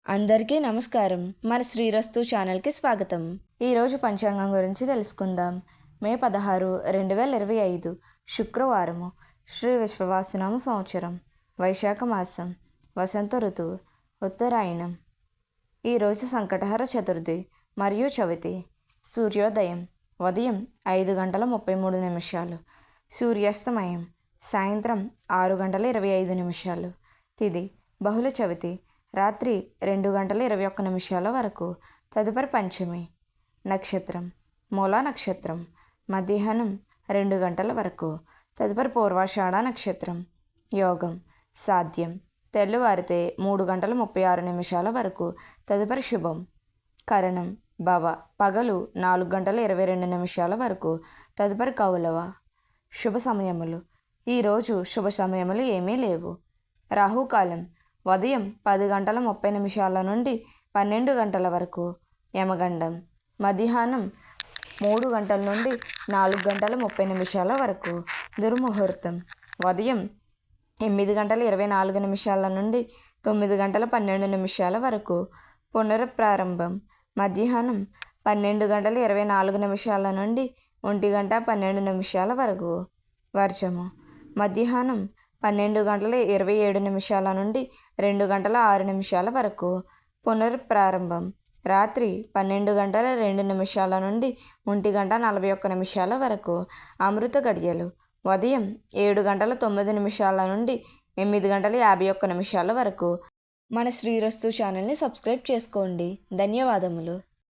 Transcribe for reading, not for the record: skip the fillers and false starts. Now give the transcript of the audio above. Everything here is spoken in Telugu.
అందరికీ నమస్కారం. మన శ్రీరస్తు ఛానల్కి స్వాగతం. ఈరోజు పంచాంగం గురించి తెలుసుకుందాం. మే 16, 2025 శుక్రవారము. శ్రీ విశ్వవాసనామ సంవత్సరం, వైశాఖ మాసం, వసంత ఋతువు, ఉత్తరాయణం. ఈరోజు సంకటహర చతుర్థి మరియు చవితి. సూర్యోదయం ఉదయం 5:33, సూర్యాస్తమయం సాయంత్రం 6:25. తిథి బహుళ చవితి రాత్రి 2:21 వరకు. తదుపరి పంచమి. నక్షత్రం మూలా నక్షత్రం మధ్యాహ్నం 2 గంటల వరకు. తదుపరి పూర్వాషాఢ నక్షత్రం. యోగం సాధ్యం తెల్లవారితే 3:36 వరకు. తదుపరి శుభం. కరణం భవ పగలు 4:22 వరకు. తదుపరి కౌలవ. శుభ సమయములు. ఈరోజు శుభ సమయములు ఏమీ లేవు. రాహుకాలం ఉదయం 10:30 నుండి 12 గంటల వరకు. యమగండం మధ్యాహ్నం 3 గంటల నుండి 4:30 వరకు. దుర్ముహూర్తం ఉదయం 8:24 నుండి 9:12 వరకు. పునఃప్రారంభం మధ్యాహ్నం 12:24 నుండి 1:12 వరకు. వర్జము మధ్యాహ్నం 12:27 నుండి 2:06 వరకు. పునఃప్రారంభం రాత్రి 12:02 నుండి 1:41 వరకు. అమృత గడియలు ఉదయం 7:09 నుండి 8:51 వరకు. మన శ్రీరస్తు ఛానల్ని సబ్స్క్రైబ్ చేసుకోండి. ధన్యవాదములు.